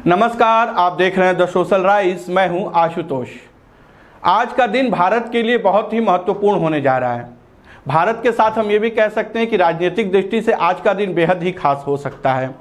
नमस्कार, आप देख रहे हैं द सोशल राइज। मैं हूं आशुतोष। आज का दिन भारत के लिए बहुत ही महत्वपूर्ण होने जा रहा है। भारत के साथ हम ये भी कह सकते हैं कि राजनीतिक दृष्टि से आज का दिन बेहद ही खास हो सकता है।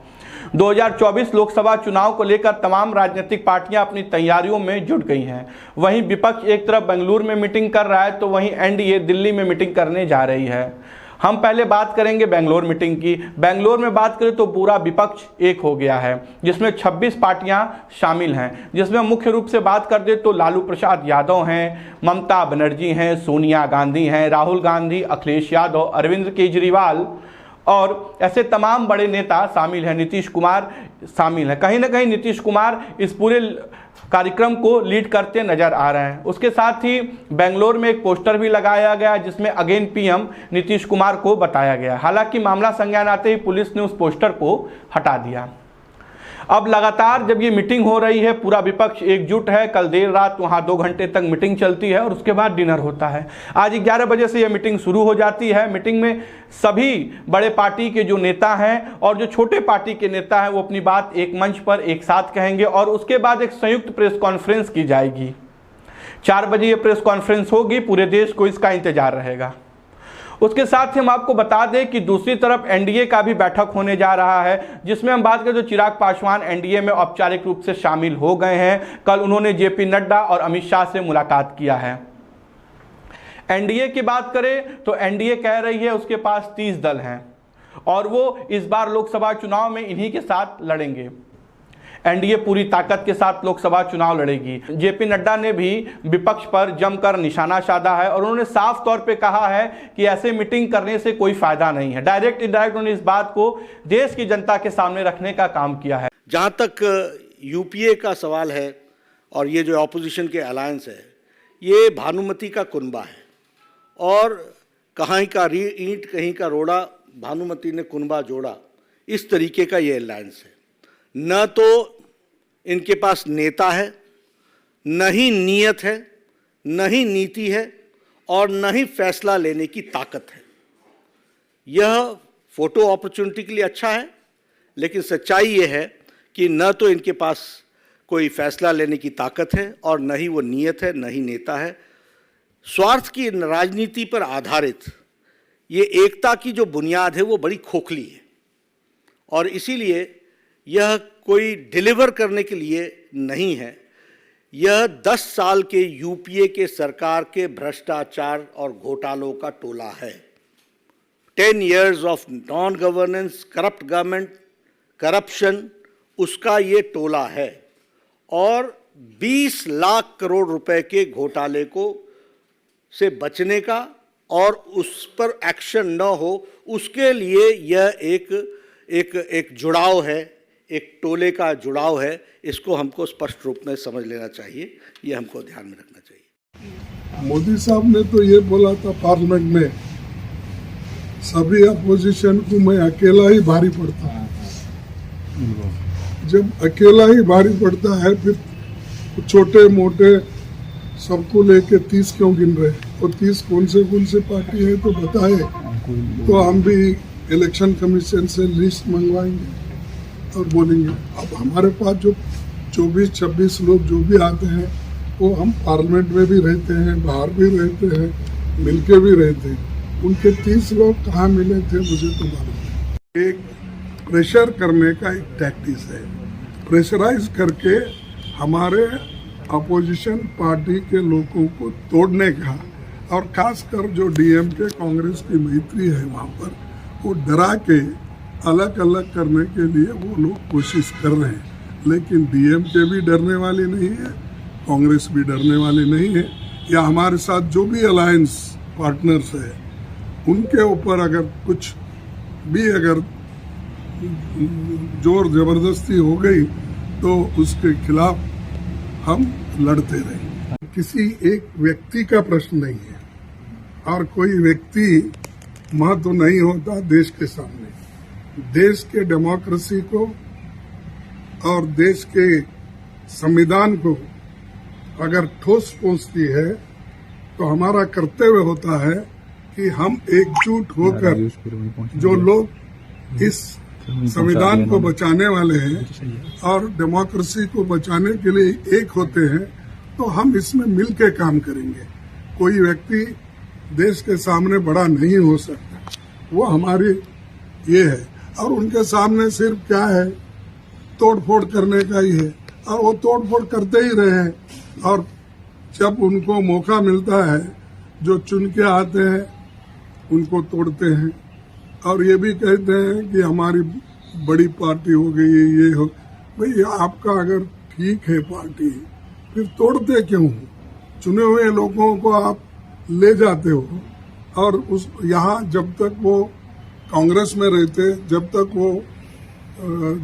2024 लोकसभा चुनाव को लेकर तमाम राजनीतिक पार्टियां अपनी तैयारियों में जुट गई हैं। वहीं विपक्ष एक तरफ बेंगलुरु में मीटिंग कर रहा है तो वहीं एनडीए दिल्ली में मीटिंग करने जा रही है। हम पहले बात करेंगे बेंगलोर मीटिंग की। बेंगलोर में बात करें तो पूरा विपक्ष एक हो गया है, जिसमें 26 पार्टियां शामिल हैं, जिसमें मुख्य रूप से बात कर दे तो लालू प्रसाद यादव हैं, ममता बनर्जी हैं, सोनिया गांधी हैं, राहुल गांधी, अखिलेश यादव, अरविंद केजरीवाल और ऐसे तमाम बड़े नेता शामिल हैं। नीतीश कुमार शामिल हैं। कहीं ना कहीं नीतीश कुमार इस पूरे कार्यक्रम को लीड करते नजर आ रहे हैं। उसके साथ ही बेंगलोर में एक पोस्टर भी लगाया गया जिसमें अगेन पीएम नीतीश कुमार को बताया गया। हालांकि मामला संज्ञान आते ही पुलिस ने उस पोस्टर को हटा दिया। अब लगातार जब ये मीटिंग हो रही है, पूरा विपक्ष एकजुट है। कल देर रात वहाँ 2 घंटे तक मीटिंग चलती है और उसके बाद डिनर होता है। आज 11 बजे से यह मीटिंग शुरू हो जाती है। मीटिंग में सभी बड़े पार्टी के जो नेता हैं और जो छोटे पार्टी के नेता हैं वो अपनी बात एक मंच पर एक साथ कहेंगे और उसके बाद एक संयुक्त प्रेस कॉन्फ्रेंस की जाएगी। 4 बजे ये प्रेस कॉन्फ्रेंस होगी। पूरे देश को इसका इंतजार रहेगा। उसके साथ ही हम आपको बता दें कि दूसरी तरफ एनडीए का भी बैठक होने जा रहा है, जिसमें हम बात करें तो चिराग पासवान एनडीए में औपचारिक रूप से शामिल हो गए हैं। कल उन्होंने जेपी नड्डा और अमित शाह से मुलाकात किया है। एनडीए की बात करें तो एनडीए कह रही है उसके पास 30 दल हैं और वो इस बार लोकसभा चुनाव में इन्हीं के साथ लड़ेंगे। एनडीए पूरी ताकत के साथ लोकसभा चुनाव लड़ेगी। जेपी नड्डा ने भी विपक्ष पर जमकर निशाना साधा है और उन्होंने साफ तौर पे कहा है कि ऐसे मीटिंग करने से कोई फायदा नहीं है। डायरेक्ट इनडायरेक्ट उन्होंने इस बात को देश की जनता के सामने रखने का काम किया है। जहाँ तक यूपीए का सवाल है और ये जो ऑपोजिशन के अलायंस है, ये भानुमति का कुनबा है और कहीं का ईंट कहीं का रोड़ा, भानुमति ने कुनबा जोड़ा, इस तरीके का ये अलायंस है। न तो इनके पास नेता है, न ही नीयत है, न ही नीति है और न ही फैसला लेने की ताकत है। यह फोटो अपॉर्चुनिटी के लिए अच्छा है, लेकिन सच्चाई यह है कि न तो इनके पास कोई फैसला लेने की ताकत है और न ही वो नीयत है, न ही नेता है। स्वार्थ की राजनीति पर आधारित ये एकता की जो बुनियाद है वो बड़ी खोखली है और इसीलिए यह कोई डिलीवर करने के लिए नहीं है। यह 10 साल के यूपीए के सरकार के भ्रष्टाचार और घोटालों का टोला है। 10 years of non governance, corrupt government, corruption, उसका ये टोला है और 20 लाख करोड़ रुपए के घोटाले को से बचने का और उस पर एक्शन न हो, उसके लिए यह एक जुड़ाव है, एक टोले का जुड़ाव है। इसको हमको स्पष्ट रूप में समझ लेना चाहिए, ये हमको ध्यान में रखना चाहिए। मोदी साहब ने तो ये बोला था पार्लियामेंट में, सभी अपोजिशन को मैं अकेला ही भारी पड़ता है। जब अकेला ही भारी पड़ता है फिर छोटे मोटे सबको लेके 30 क्यों गिन रहे? और 30 कौन से पार्टी है तो बताए, तो हम भी इलेक्शन कमीशन से लिस्ट मंगवाएंगे और बोलेंगे। अब हमारे पास जो 24-26 लोग जो भी आते हैं वो हम पार्लियामेंट में भी रहते हैं, बाहर भी रहते हैं, मिलके भी रहते हैं। उनके 30 लोग कहाँ मिले थे मुझे तो मालूम है। एक प्रेशर करने का एक टैक्टिस है, प्रेशराइज करके हमारे अपोजिशन पार्टी के लोगों को तोड़ने का, और खासकर जो डीएमके कांग्रेस की मैत्री है वहाँ पर वो डरा के अलग अलग करने के लिए वो लोग कोशिश कर रहे हैं। लेकिन डीएमके भी डरने वाली नहीं है, कांग्रेस भी डरने वाली नहीं है, या हमारे साथ जो भी अलायंस पार्टनर्स है उनके ऊपर अगर कुछ भी अगर जोर जबरदस्ती हो गई तो उसके खिलाफ हम लड़ते रहेंगे। किसी एक व्यक्ति का प्रश्न नहीं है और कोई व्यक्ति महत्व नहीं होता देश के सामने। देश के डेमोक्रेसी को और देश के संविधान को अगर ठोस पहुंचती है तो हमारा कर्तव्य होता है कि हम एकजुट होकर जो लोग इस संविधान को बचाने वाले हैं और डेमोक्रेसी को बचाने के लिए एक होते हैं, तो हम इसमें मिल के काम करेंगे। कोई व्यक्ति देश के सामने बड़ा नहीं हो सकता, वो हमारी ये है। और उनके सामने सिर्फ क्या है, तोड़फोड़ करने का ही है, और वो तोड़फोड़ करते ही रहे हैं। और जब उनको मौका मिलता है, जो चुन के आते हैं उनको तोड़ते हैं, और ये भी कहते हैं कि हमारी बड़ी पार्टी हो गई है, ये हो। भाई आपका अगर ठीक है पार्टी, फिर तोड़ते क्यों हो? चुने हुए लोगों को आप ले जाते हो, और उस यहाँ जब तक वो कांग्रेस में रहते, जब तक वो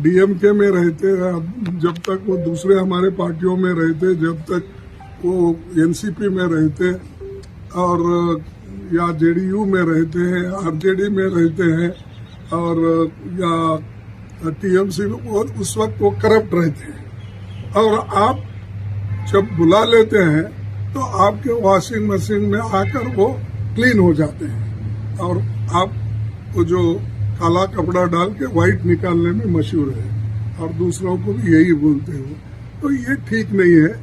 डीएमके में रहते, जब तक वो दूसरे हमारे पार्टियों में रहते, जब तक वो एनसीपी में रहते और या जेडीयू में रहते हैं, आरजेडी में रहते हैं, और या टीएमसी में, और उस वक्त वो करप्ट रहते हैं। और आप जब बुला लेते हैं तो आपके वॉशिंग मशीन में आकर वो क्लीन हो जाते हैं, और आप वो जो काला कपड़ा डाल के व्हाइट निकालने में मशहूर है, और दूसरों को भी यही बोलते हो। तो ये ठीक नहीं है,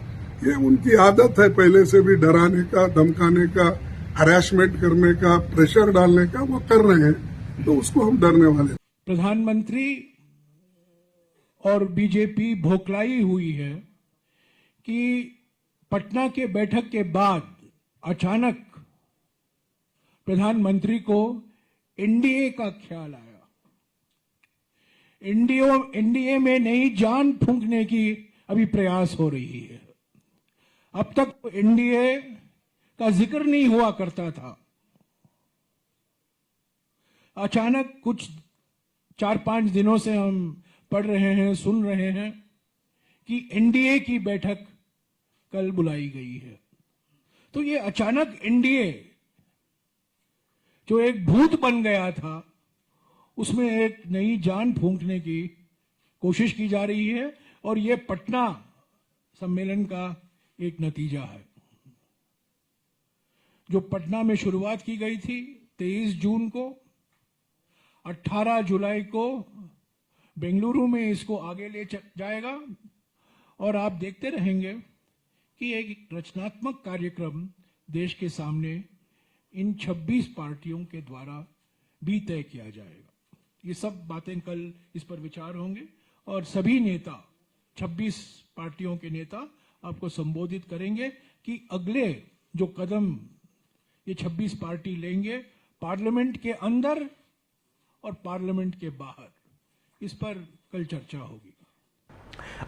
ये उनकी आदत है पहले से भी, डराने का, धमकाने का, हरासमेंट करने का, प्रेशर डालने का, वो कर रहे हैं, तो उसको हम डरने वाले। प्रधानमंत्री और बीजेपी भोखलाई हुई है कि पटना के बैठक के बाद अचानक प्रधानमंत्री को एनडीए का ख्याल आया। एनडीए में नई जान फूंकने की अभी प्रयास हो रही है। अब तक तो एनडीए का जिक्र नहीं हुआ करता था। अचानक कुछ 4-5 दिनों से हम पढ़ रहे हैं, सुन रहे हैं कि एनडीए की बैठक कल बुलाई गई है। तो ये अचानक एनडीए जो एक भूत बन गया था, उसमें एक नई जान फूंकने की कोशिश की जा रही है, और ये पटना सम्मेलन का एक नतीजा है। जो पटना में शुरुआत की गई थी 23 जून को, 18 जुलाई को बेंगलुरु में इसको आगे ले जाएगा, और आप देखते रहेंगे कि एक रचनात्मक कार्यक्रम देश के सामने इन 26 पार्टियों के द्वारा भी तय किया जाएगा। ये सब बातें कल इस पर विचार होंगे, और सभी नेता, 26 पार्टियों के नेता आपको संबोधित करेंगे कि अगले जो कदम ये 26 पार्टी लेंगे पार्लियामेंट के अंदर और पार्लियामेंट के बाहर, इस पर कल चर्चा होगी।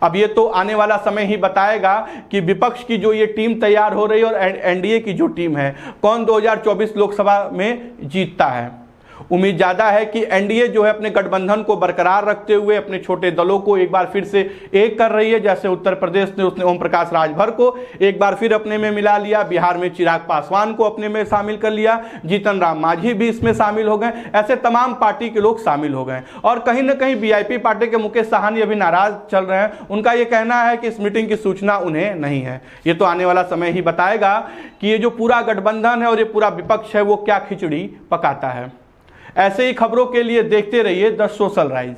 अब ये तो आने वाला समय ही बताएगा कि विपक्ष की जो ये टीम तैयार हो रही है और एनडीए की जो टीम है, कौन 2024 लोकसभा में जीतता है। उम्मीद ज़्यादा है कि एनडीए जो है अपने गठबंधन को बरकरार रखते हुए अपने छोटे दलों को एक बार फिर से एक कर रही है। जैसे उत्तर प्रदेश ने उसने ओम प्रकाश राजभर को एक बार फिर अपने में मिला लिया, बिहार में चिराग पासवान को अपने में शामिल कर लिया, जीतन राम मांझी भी इसमें शामिल हो गए। ऐसे तमाम पार्टी के लोग शामिल हो गए, और कहीं ना कहीं वीआईपी पार्टी के मुकेश साहनी अभी नाराज चल रहे हैं। उनका यह कहना है कि इस मीटिंग की सूचना उन्हें नहीं है। ये तो आने वाला समय ही बताएगा कि ये जो पूरा गठबंधन है और ये पूरा विपक्ष है वो क्या खिचड़ी पकाता है। ऐसे ही खबरों के लिए देखते रहिए द सोशल राइज।